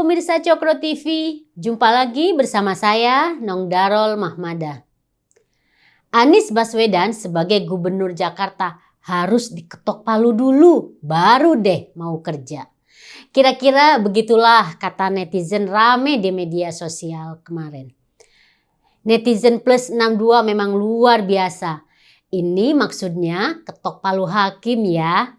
pemirsa Cokro TV, jumpa lagi bersama saya Nong Darol Mahmada. Anies Baswedan sebagai Gubernur Jakarta harus diketok palu dulu, baru deh mau kerja. Kira-kira begitulah kata netizen rame di media sosial kemarin. Netizen plus 62 memang luar biasa. Ini maksudnya ketok palu hakim ya.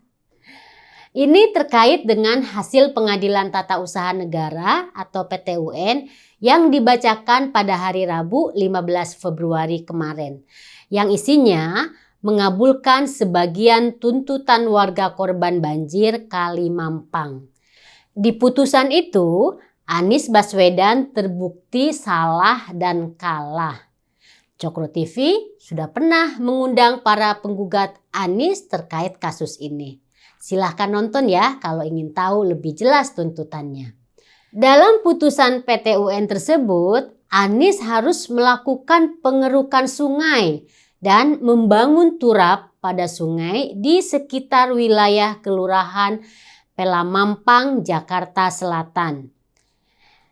Ini terkait dengan hasil Pengadilan Tata Usaha Negara atau PT-UN yang dibacakan pada hari Rabu 15 Februari kemarin. Yang isinya mengabulkan sebagian tuntutan warga korban banjir Kali Mampang. Di putusan itu, Anies Baswedan terbukti salah dan kalah. Cokro TV sudah pernah mengundang para penggugat Anies terkait kasus ini. Silahkan nonton ya kalau ingin tahu lebih jelas tuntutannya. Dalam putusan PT-UN tersebut, Anies harus melakukan pengerukan sungai dan membangun turap pada sungai di sekitar wilayah Kelurahan Pelamampang, Jakarta Selatan.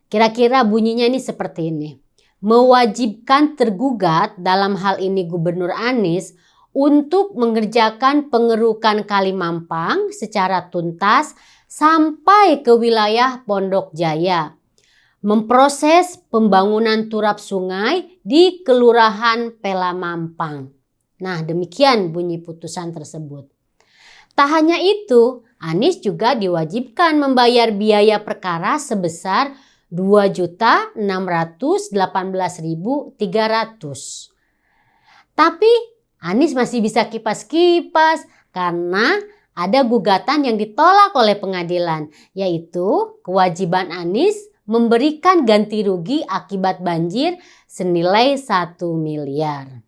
Kira-kira bunyinya ini seperti ini. Mewajibkan tergugat, dalam hal ini Gubernur Anies, untuk mengerjakan pengerukan Kali Mampang secara tuntas sampai ke wilayah Pondok Jaya. Memproses pembangunan turap sungai di Kelurahan Pelamampang. Nah, demikian bunyi putusan tersebut. Tak hanya itu, Anies juga diwajibkan membayar biaya perkara sebesar Rp2.618.300. Tapi Anies masih bisa kipas-kipas karena ada gugatan yang ditolak oleh pengadilan, yaitu kewajiban Anies memberikan ganti rugi akibat banjir senilai 1 miliar.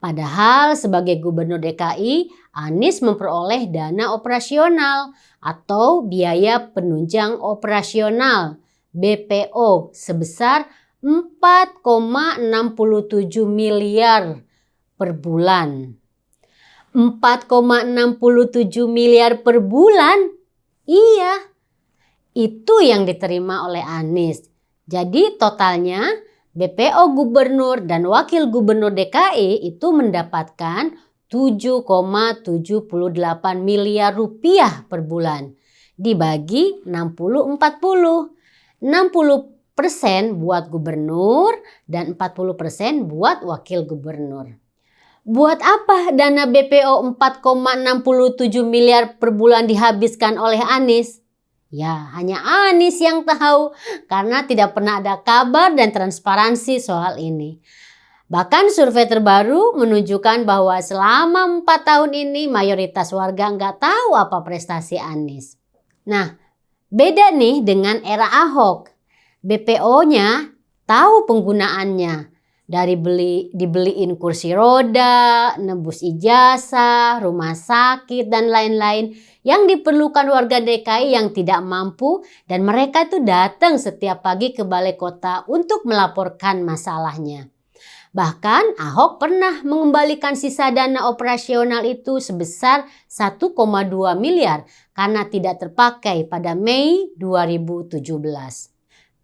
Padahal sebagai Gubernur DKI, Anies memperoleh dana operasional atau biaya penunjang operasional BPO sebesar 4,67 miliar per bulan. 4,67 miliar per bulan? Iya, itu yang diterima oleh Anies. Jadi totalnya BPO Gubernur dan Wakil Gubernur DKI itu mendapatkan 7,78 miliar rupiah per bulan. Dibagi 60-40. 60% buat gubernur dan 40% buat wakil gubernur. Buat apa dana BPO 4,67 miliar per bulan dihabiskan oleh Anies? Ya, hanya Anies yang tahu karena tidak pernah ada kabar dan transparansi soal ini. Bahkan survei terbaru menunjukkan bahwa selama 4 tahun ini mayoritas warga nggak tahu apa prestasi Anies. Nah, beda nih dengan era Ahok. BPO-nya tahu penggunaannya. Dari dibeliin kursi roda, nebus ijazah, rumah sakit, dan lain-lain yang diperlukan warga DKI yang tidak mampu, dan mereka tuh datang setiap pagi ke balai kota untuk melaporkan masalahnya. Bahkan Ahok pernah mengembalikan sisa dana operasional itu sebesar 1,2 miliar karena tidak terpakai pada Mei 2017.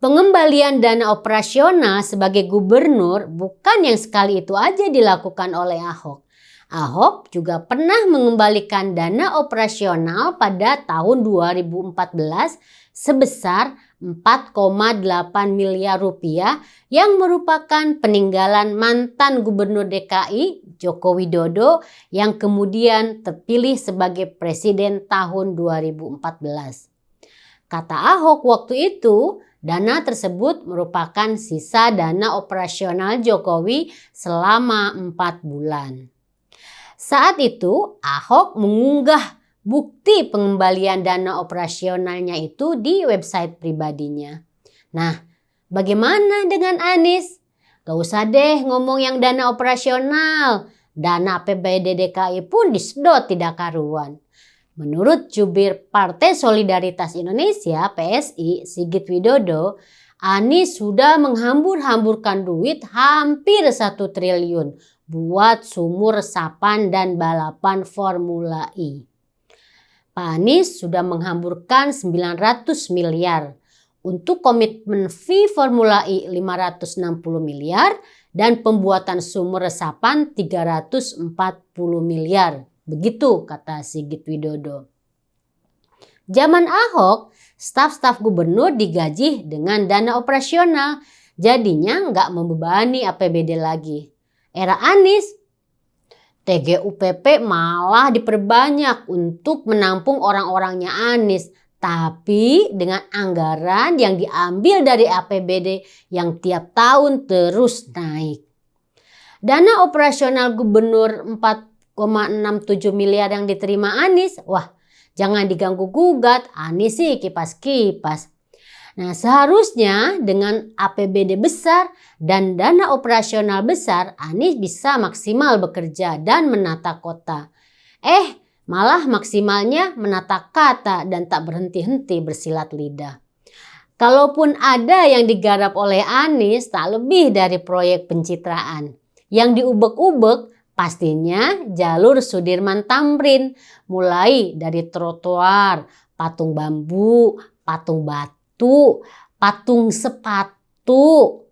Pengembalian dana operasional sebagai gubernur bukan yang sekali itu aja dilakukan oleh Ahok. Ahok juga pernah mengembalikan dana operasional pada tahun 2014 sebesar 4,8 miliar rupiah yang merupakan peninggalan mantan Gubernur DKI Joko Widodo yang kemudian terpilih sebagai presiden tahun 2014. Kata Ahok waktu itu, dana tersebut merupakan sisa dana operasional Jokowi selama 4 bulan. Saat itu Ahok mengunggah bukti pengembalian dana operasionalnya itu di website pribadinya. Nah, bagaimana dengan Anies? Gak usah deh ngomong yang dana operasional. Dana APBD DKI pun disedot tidak karuan. Menurut jubir Partai Solidaritas Indonesia (PSI) Sigit Widodo, Anies sudah menghambur-hamburkan duit hampir 1 triliun buat sumur resapan dan balapan Formula E. Pak Anies sudah menghamburkan 900 miliar untuk komitmen fee Formula E 560 miliar dan pembuatan sumur resapan 340 miliar. Begitu kata Sigit Widodo. Zaman Ahok, staf-staf gubernur digaji dengan dana operasional, jadinya nggak membebani APBD lagi. Era Anies, TGUPP malah diperbanyak untuk menampung orang-orangnya Anies, tapi dengan anggaran yang diambil dari APBD yang tiap tahun terus naik. Dana operasional gubernur 4,67 miliar yang diterima Anies, wah jangan diganggu gugat, Anies sih kipas-kipas. Nah, seharusnya dengan APBD besar dan dana operasional besar, Anies bisa maksimal bekerja dan menata kota. Malah maksimalnya menata kata dan tak berhenti-henti bersilat lidah. Kalaupun ada yang digarap oleh Anies, tak lebih dari proyek pencitraan. Yang diubek-ubek pastinya jalur Sudirman Tamrin, mulai dari trotoar, patung bambu, patung batu, patung sepatu,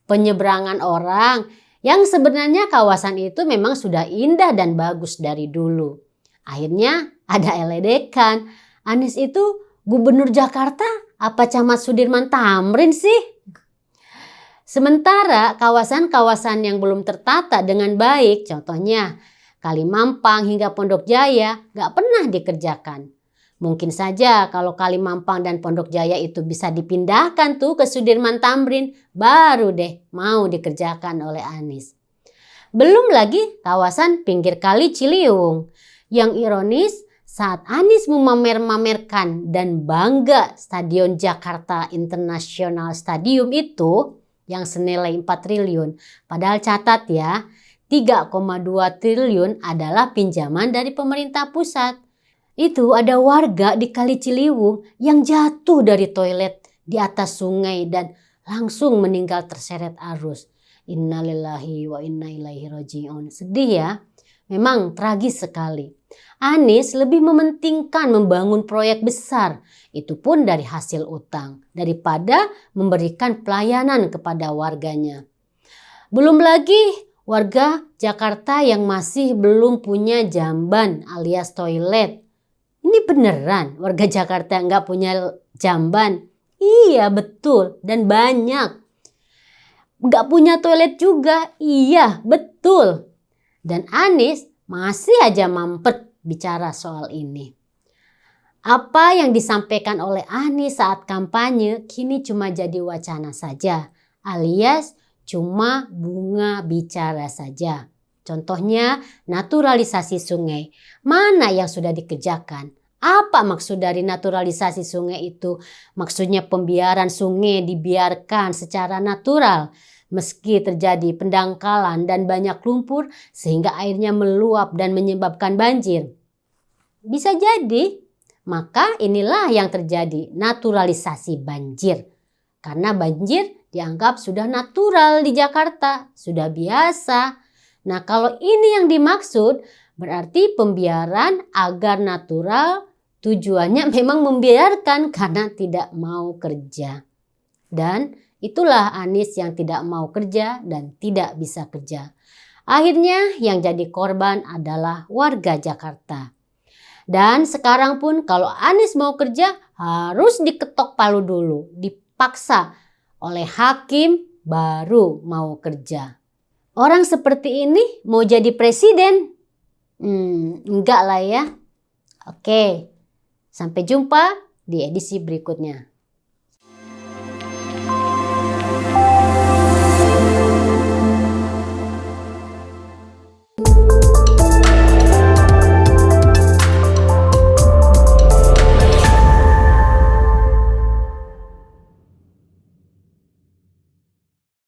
penyeberangan orang, yang sebenarnya kawasan itu memang sudah indah dan bagus dari dulu. Akhirnya ada eledekan, Anies itu gubernur Jakarta apa camat Sudirman Tamrin sih? Sementara kawasan-kawasan yang belum tertata dengan baik, contohnya Kalimampang hingga Pondok Jaya, gak pernah dikerjakan. Mungkin saja kalau Kalimampang dan Pondok Jaya itu bisa dipindahkan tuh ke Sudirman Tamrin, baru deh mau dikerjakan oleh Anies. Belum lagi kawasan pinggir kali Ciliwung. Yang ironis, saat Anies memamer-mamerkan dan bangga Stadion Jakarta International Stadium itu yang senilai 4 triliun. Padahal catat ya, 3,2 triliun adalah pinjaman dari pemerintah pusat. Itu ada warga di Kali Ciliwung yang jatuh dari toilet di atas sungai dan langsung meninggal terseret arus. Innalillahi wa inna ilaihi raji'un. Sedih ya, memang tragis sekali. Anies lebih mementingkan membangun proyek besar, itu pun dari hasil utang, daripada memberikan pelayanan kepada warganya. Belum lagi warga Jakarta yang masih belum punya jamban alias toilet. Ini beneran warga Jakarta nggak punya jamban? Iya betul dan banyak. Nggak punya toilet juga? Iya betul. Dan Anies masih aja mampet bicara soal ini. Apa yang disampaikan oleh Anies saat kampanye kini cuma jadi wacana saja, alias cuma bunga bicara saja. Contohnya naturalisasi sungai. Mana yang sudah dikerjakan? Apa maksud dari naturalisasi sungai itu? Maksudnya pembiaran sungai dibiarkan secara natural. Meski terjadi pendangkalan dan banyak lumpur sehingga airnya meluap dan menyebabkan banjir. Bisa jadi. Maka inilah yang terjadi, naturalisasi banjir. Karena banjir dianggap sudah natural di Jakarta, sudah biasa. Nah, kalau ini yang dimaksud, berarti pembiaran agar natural tujuannya memang membiarkan karena tidak mau kerja. Dan itulah Anies yang tidak mau kerja dan tidak bisa kerja. Akhirnya yang jadi korban adalah warga Jakarta. Dan sekarang pun kalau Anies mau kerja harus diketok palu dulu, dipaksa oleh hakim baru mau kerja. Orang seperti ini mau jadi presiden? Enggak lah ya. Oke, sampai jumpa di edisi berikutnya.